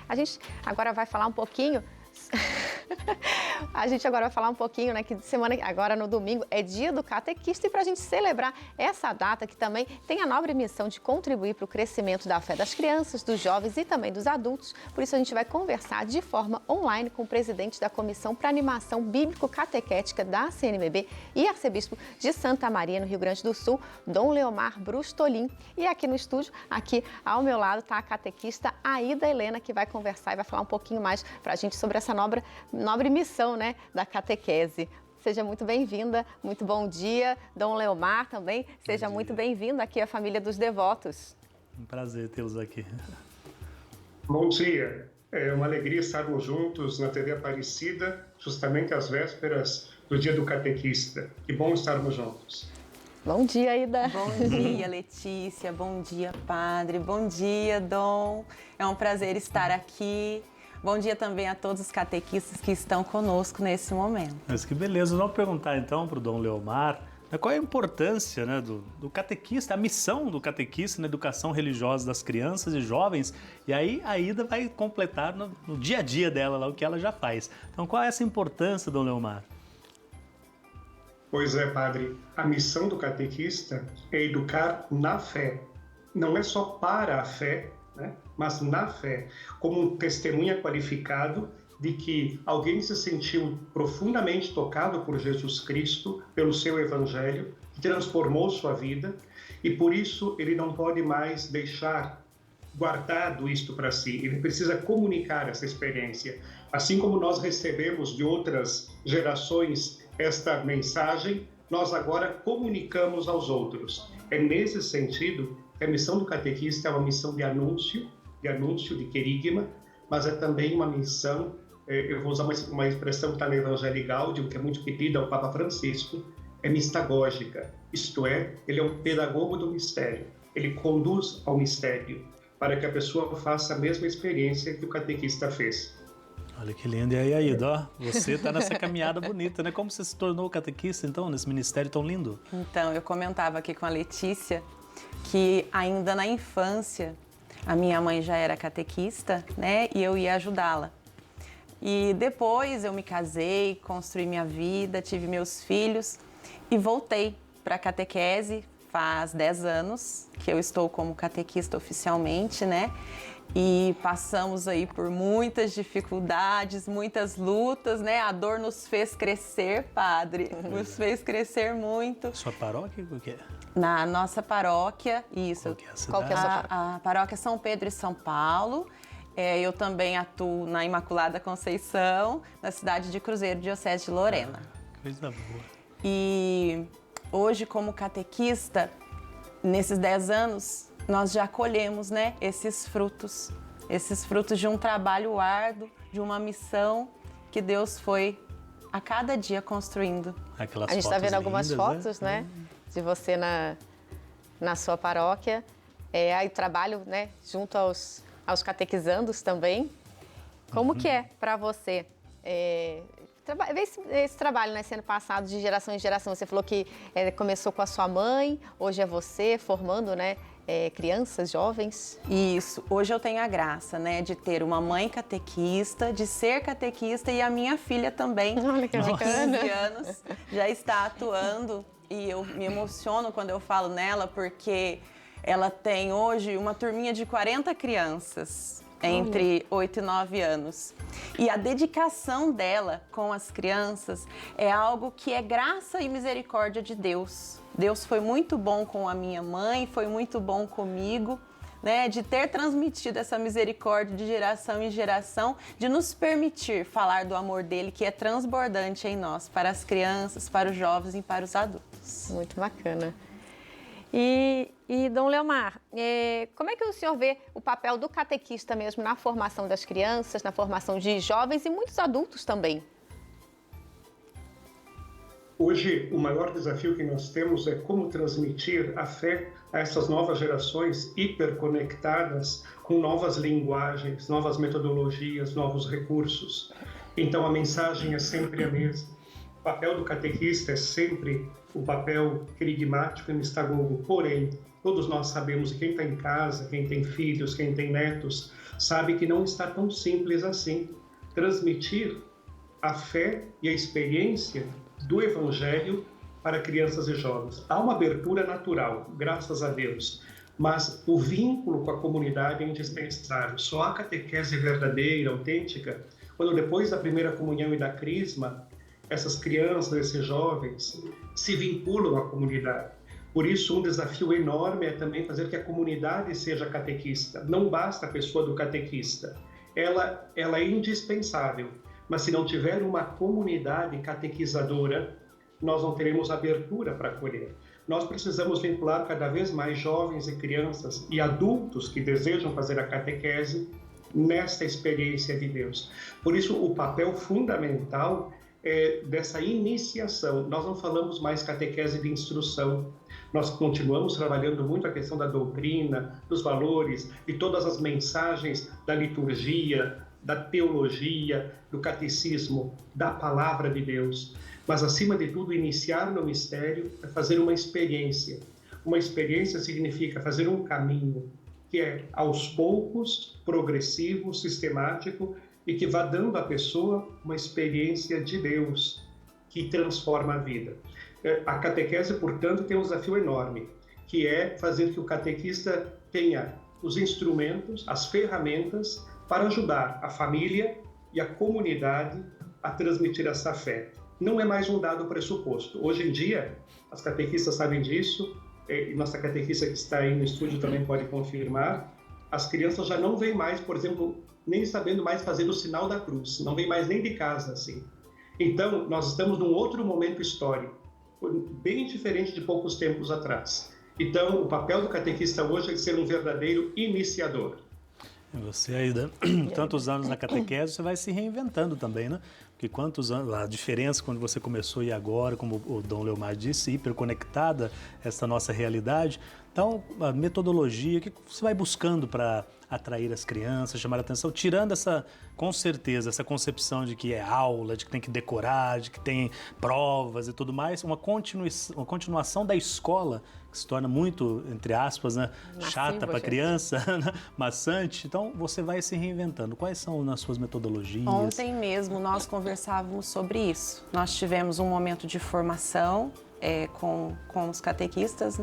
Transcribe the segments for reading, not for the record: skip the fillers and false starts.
A gente agora vai falar um pouquinho... A gente agora vai falar um pouquinho, né, que semana, agora no domingo, é dia do catequista, e para a gente celebrar essa data que também tem a nobre missão de contribuir para o crescimento da fé das crianças, dos jovens e também dos adultos. Por isso a gente vai conversar de forma online com o presidente da Comissão para Animação Bíblico-Catequética da CNBB e arcebispo de Santa Maria, no Rio Grande do Sul, Dom Leomar Brustolin. E aqui no estúdio, aqui ao meu lado, está a catequista Aida Helena, que vai conversar e vai falar um pouquinho mais para a gente sobre essa nobre missão, né, da catequese. Seja muito bem-vinda, muito bom dia. Dom Leomar também, seja muito bem-vindo aqui à família dos devotos. Um prazer tê-los aqui. Bom dia, é uma alegria estarmos juntos na TV Aparecida, justamente às vésperas do dia do catequista. Que bom estarmos juntos. Bom dia, Aida. Bom dia, Letícia. Bom dia, Padre. Bom dia, Dom. É um prazer estar aqui. Bom dia também a todos os catequistas que estão conosco nesse momento. Mas que beleza. Vamos perguntar então para o Dom Leomar, né, qual é a importância, né, do catequista, a missão do catequista na educação religiosa das crianças e jovens. E aí a Aida vai completar no dia a dia dela lá, o que ela já faz. Então qual é essa importância, Dom Leomar? Pois é, Padre, a missão do catequista é educar na fé. Não é só para a fé, né? Mas na fé, como um testemunha qualificado de que alguém se sentiu profundamente tocado por Jesus Cristo, pelo seu evangelho, que transformou sua vida, e por isso ele não pode mais deixar guardado isto para si, ele precisa comunicar essa experiência. Assim como nós recebemos de outras gerações esta mensagem, nós agora comunicamos aos outros. É nesse sentido que a missão do catequista é uma missão de anúncio, de querigma, mas é também uma missão, eu vou usar uma expressão que está no Evangelho Gaudium, que é muito pedida ao Papa Francisco, é mistagógica, isto é, ele é um pedagogo do mistério, ele conduz ao mistério, para que a pessoa faça a mesma experiência que o catequista fez. Olha que lindo. E aí, Aida, ó, você está nessa caminhada bonita, né? Como você se tornou catequista, então, nesse ministério tão lindo? Então, eu comentava aqui com a Letícia que ainda na infância a minha mãe já era catequista, né? E eu ia ajudá-la. E depois eu me casei, construí minha vida, tive meus filhos e voltei para a catequese. Faz 10 anos que eu estou como catequista oficialmente, né? E passamos aí por muitas dificuldades, muitas lutas, né? A dor nos fez crescer, Padre, nos fez crescer muito. Sua paróquia, o que é? Na nossa paróquia, isso. Qual que é a sua paróquia? A paróquia São Pedro e São Paulo. Eu também atuo na Imaculada Conceição, na cidade de Cruzeiro, Diocese de Lorena. Que coisa boa. E hoje, como catequista, nesses 10 anos, nós já colhemos, né, esses frutos de um trabalho árduo, de uma missão que Deus foi a cada dia construindo. A gente está vendo algumas fotos, né, de você na sua paróquia, aí trabalho, né, junto aos catequizandos também. Como que é para você ver esse trabalho, né, sendo passado de geração em geração? Você falou que começou com a sua mãe, hoje é você formando, né, crianças, jovens. Isso, hoje eu tenho a graça, né, de ter uma mãe catequista, de ser catequista, e a minha filha também, olha que de bacana. 15 anos, já está atuando, e eu me emociono quando eu falo nela, porque ela tem hoje uma turminha de 40 crianças, entre 8 e 9 anos. E a dedicação dela com as crianças é algo que é graça e misericórdia de Deus. Deus foi muito bom com a minha mãe, foi muito bom comigo, né, de ter transmitido essa misericórdia de geração em geração, de nos permitir falar do amor dele, que é transbordante em nós, para as crianças, para os jovens e para os adultos. Muito bacana. E Dom Leomar, como é que o senhor vê o papel do catequista mesmo na formação das crianças, na formação de jovens e muitos adultos também? Hoje, o maior desafio que nós temos é como transmitir a fé a essas novas gerações hiperconectadas com novas linguagens, novas metodologias, novos recursos. Então, a mensagem é sempre a mesma. papel do catequista é sempre o papel querigmático e mistagogo, porém, todos nós sabemos, quem está em casa, quem tem filhos, quem tem netos, sabe que não está tão simples assim transmitir a fé e a experiência do Evangelho para crianças e jovens. Há uma abertura natural, graças a Deus, mas o vínculo com a comunidade é indispensável. Só há catequese verdadeira, autêntica, quando depois da primeira comunhão e da crisma, essas crianças, esses jovens, se vinculam à comunidade. Por isso, um desafio enorme é também fazer que a comunidade seja catequista. Não basta a pessoa do catequista. Ela é indispensável, mas se não tiver uma comunidade catequizadora, nós não teremos abertura para acolher. Nós precisamos vincular cada vez mais jovens e crianças e adultos que desejam fazer a catequese nesta experiência de Deus. Por isso, o papel fundamental é dessa iniciação. Nós não falamos mais catequese de instrução. Nós continuamos trabalhando muito a questão da doutrina, dos valores e todas as mensagens da liturgia, da teologia, do catecismo, da palavra de Deus. Mas, acima de tudo, iniciar no mistério é fazer uma experiência. Uma experiência significa fazer um caminho que é, aos poucos, progressivo, sistemático e que vá dando à pessoa uma experiência de Deus que transforma a vida. A catequese, portanto, tem um desafio enorme, que é fazer que o catequista tenha os instrumentos, as ferramentas para ajudar a família e a comunidade a transmitir essa fé. Não é mais um dado pressuposto. Hoje em dia, as catequistas sabem disso, e nossa catequista que está aí no estúdio também pode confirmar, as crianças já não vêm mais, por exemplo, nem sabendo mais fazer o sinal da cruz, não vêm mais nem de casa, assim. Então, nós estamos num outro momento histórico, bem diferente de poucos tempos atrás. Então, o papel do catequista hoje é de ser um verdadeiro iniciador. Você aí, tantos anos na catequese, você vai se reinventando também, né? Porque quantos anos, a diferença quando você começou e agora, como o Dom Leomar disse, hiperconectada essa nossa realidade. Então, a metodologia, o que você vai buscando para atrair as crianças, chamar a atenção, tirando essa, com certeza, essa concepção de que é aula, de que tem que decorar, de que tem provas e tudo mais, uma continuação da escola, que se torna muito, entre aspas, né, chata para a criança, maçante. Então, você vai se reinventando. Quais são as suas metodologias? Ontem mesmo nós conversávamos sobre isso. Nós tivemos um momento de formação com os catequistas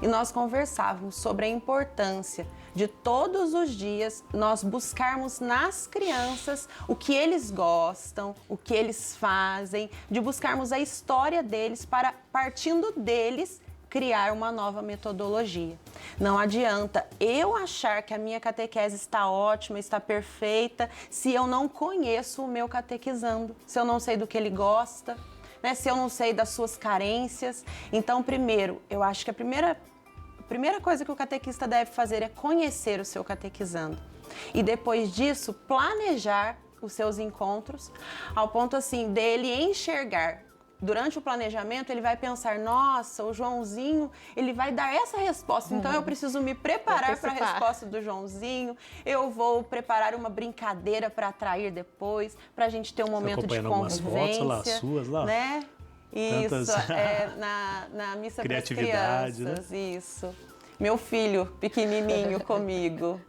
e nós conversávamos sobre a importância de todos os dias nós buscarmos nas crianças o que eles gostam, o que eles fazem, de buscarmos a história deles para, partindo deles, criar uma nova metodologia. Não adianta eu achar que a minha catequese está ótima, está perfeita, se eu não conheço o meu catequizando, se eu não sei do que ele gosta, né, se eu não sei das suas carências. Então, primeiro, eu acho que a primeira coisa que o catequista deve fazer é conhecer o seu catequizando. E depois disso, planejar os seus encontros, ao ponto assim, dele enxergar. Durante o planejamento, ele vai pensar, nossa, o Joãozinho, ele vai dar essa resposta, então eu preciso me preparar para a resposta do Joãozinho, eu vou preparar uma brincadeira para atrair depois, para a gente ter um momento de convivência. Fotos lá, suas lá. Né? Tantas... Isso, na missa para as crianças, né? Isso. Meu filho pequenininho comigo.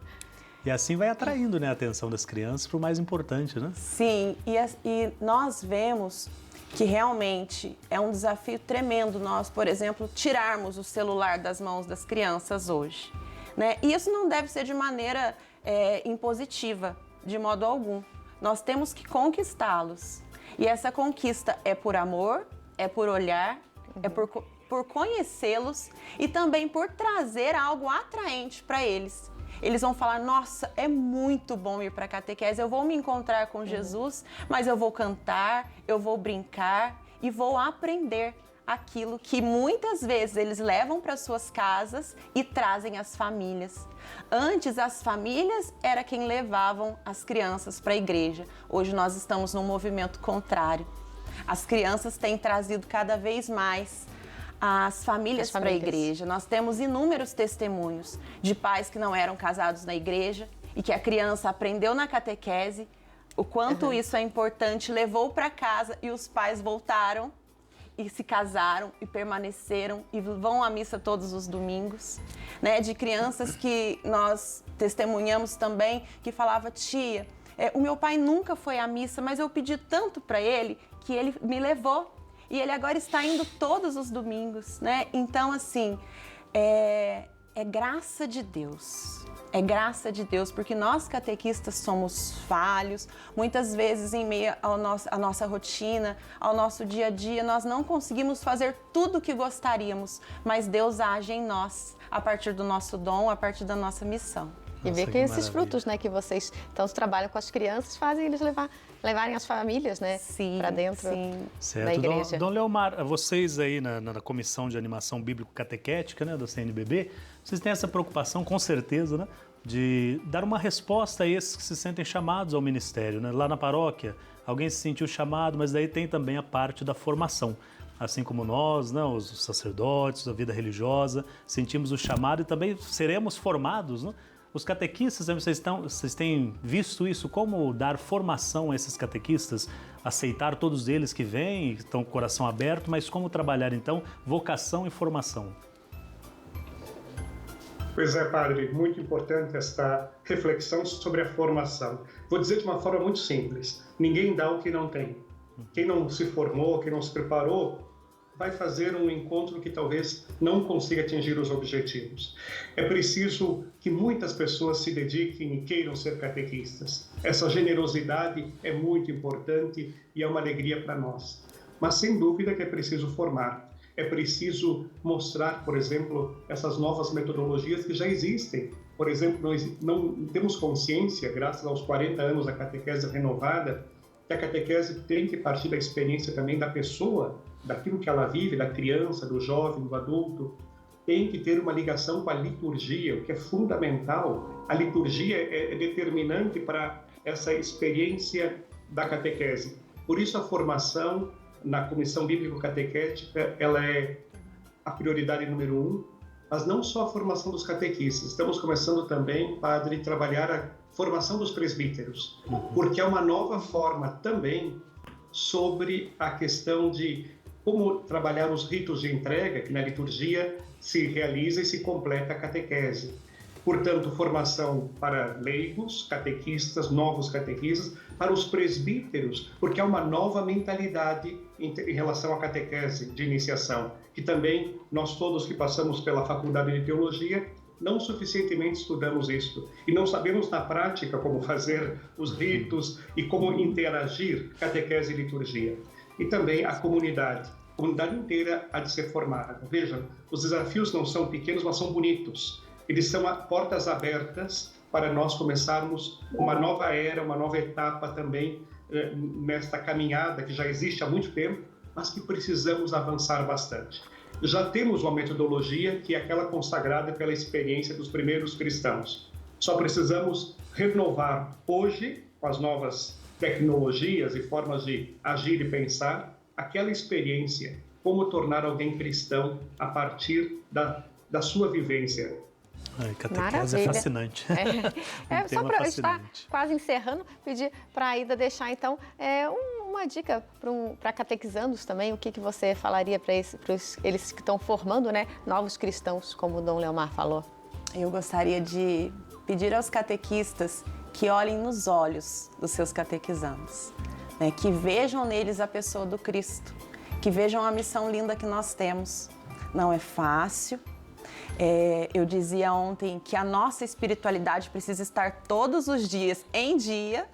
E assim vai atraindo, né, a atenção das crianças para o mais importante, né? Sim, e nós vemos que realmente é um desafio tremendo nós, por exemplo, tirarmos o celular das mãos das crianças hoje, né? E isso não deve ser de maneira impositiva, de modo algum. Nós temos que conquistá-los. E essa conquista é por amor, é por olhar, é por conhecê-los e também por trazer algo atraente para eles. Eles vão falar, nossa, é muito bom ir para a catequese, eu vou me encontrar com Jesus, mas eu vou cantar, eu vou brincar e vou aprender aquilo que muitas vezes eles levam para suas casas e trazem às famílias. Antes, as famílias era quem levavam as crianças para a igreja. Hoje nós estamos num movimento contrário. As crianças têm trazido cada vez mais as famílias para a igreja. Nós temos inúmeros testemunhos de pais que não eram casados na igreja e que a criança aprendeu na catequese o quanto isso é importante, levou para casa e os pais voltaram e se casaram e permaneceram e vão à missa todos os domingos, né? De crianças que nós testemunhamos também, que falava, tia, o meu pai nunca foi à missa, mas eu pedi tanto para ele que ele me levou e ele agora está indo todos os domingos, né? Então, assim, é graça de Deus. É graça de Deus, porque nós catequistas somos falhos, muitas vezes em meio à nossa rotina, ao nosso dia a dia, nós não conseguimos fazer tudo o que gostaríamos, mas Deus age em nós, a partir do nosso dom, a partir da nossa missão. E ver que esses frutos, né, que vocês então trabalham com as crianças, fazem eles levarem as famílias, né, para dentro da igreja. Dom Leomar, vocês aí na Comissão de Animação Bíblico-Catequética, né, do CNBB, vocês têm essa preocupação, com certeza, né, de dar uma resposta a esses que se sentem chamados ao ministério, né? Lá na paróquia, alguém se sentiu chamado, mas daí tem também a parte da formação. Assim como nós, né, os sacerdotes, a vida religiosa, sentimos o chamado e também seremos formados, né? Os catequistas, vocês têm visto isso? Como dar formação a esses catequistas? Aceitar todos eles que vêm, estão com o coração aberto, mas como trabalhar, então, vocação e formação? Pois é, padre, muito importante esta reflexão sobre a formação. Vou dizer de uma forma muito simples, ninguém dá o que não tem. Quem não se formou, quem não se preparou, vai fazer um encontro que talvez não consiga atingir os objetivos. É preciso que muitas pessoas se dediquem e queiram ser catequistas. Essa generosidade é muito importante e é uma alegria para nós. Mas sem dúvida que é preciso formar. É preciso mostrar, por exemplo, essas novas metodologias que já existem. Por exemplo, nós não temos consciência, graças aos 40 anos da catequese renovada, que a catequese tem que partir da experiência também da pessoa, daquilo que ela vive, da criança, do jovem, do adulto. Tem que ter uma ligação com a liturgia, o que é fundamental. A liturgia é determinante para essa experiência da catequese. Por isso, a formação na Comissão Bíblico-Catequética, ela é a prioridade número 1, mas não só a formação dos catequistas. Estamos começando também, padre, a trabalhar a formação dos presbíteros, porque é uma nova forma também sobre a questão de como trabalhar os ritos de entrega, que na liturgia se realiza e se completa a catequese. Portanto, formação para leigos, catequistas, novos catequistas, para os presbíteros, porque há uma nova mentalidade em relação à catequese de iniciação, que também nós todos que passamos pela faculdade de teologia não suficientemente estudamos isso e não sabemos na prática como fazer os ritos e como interagir catequese e liturgia. E também a comunidade inteira há de ser formada. Vejam, os desafios não são pequenos, mas são bonitos. Eles são portas abertas para nós começarmos uma nova era, uma nova etapa também nesta caminhada que já existe há muito tempo, mas que precisamos avançar bastante. Já temos uma metodologia que é aquela consagrada pela experiência dos primeiros cristãos. Só precisamos renovar hoje, com as novas tecnologias e formas de agir e pensar, aquela experiência, como tornar alguém cristão a partir da sua vivência. Catequese é fascinante. Só para estar quase encerrando, pedir para a Aida deixar, então, uma dica para catequizandos também, o que você falaria para eles que estão formando, né, novos cristãos, como o Dom Leomar falou? Eu gostaria de pedir aos catequistas que olhem nos olhos dos seus catequizandos, né, que vejam neles a pessoa do Cristo, que vejam a missão linda que nós temos. Não é fácil. Eu dizia ontem que a nossa espiritualidade precisa estar todos os dias em dia,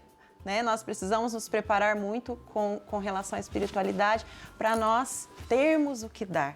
né? Nós precisamos nos preparar muito com relação à espiritualidade para nós termos o que dar,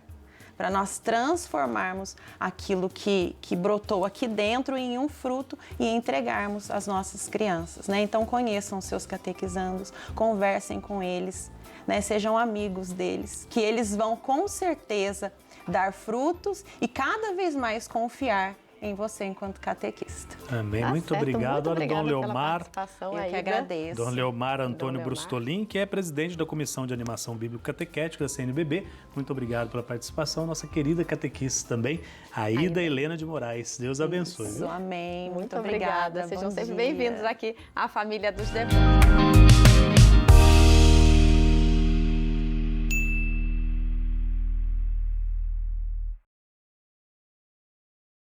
para nós transformarmos aquilo que brotou aqui dentro em um fruto e entregarmos às nossas crianças, né? Então conheçam os seus catequizandos, conversem com eles, né? Sejam amigos deles, que eles vão com certeza dar frutos e cada vez mais confiar em você enquanto catequista. Amém. Tá muito certo, obrigado. muito Olha, Dom obrigada pela Leomar. participação, Eu que Aida. agradeço. Dom Leomar Antônio Dom Leomar. Brustolin, que é presidente da Comissão de Animação Bíblico Catequética da CNBB. Muito obrigado pela participação. Nossa querida catequista também, Aida Helena de Moraes. Deus abençoe. Isso, amém. Muito obrigada. Sejam Bom sempre dia. bem-vindos aqui à família dos Devotos.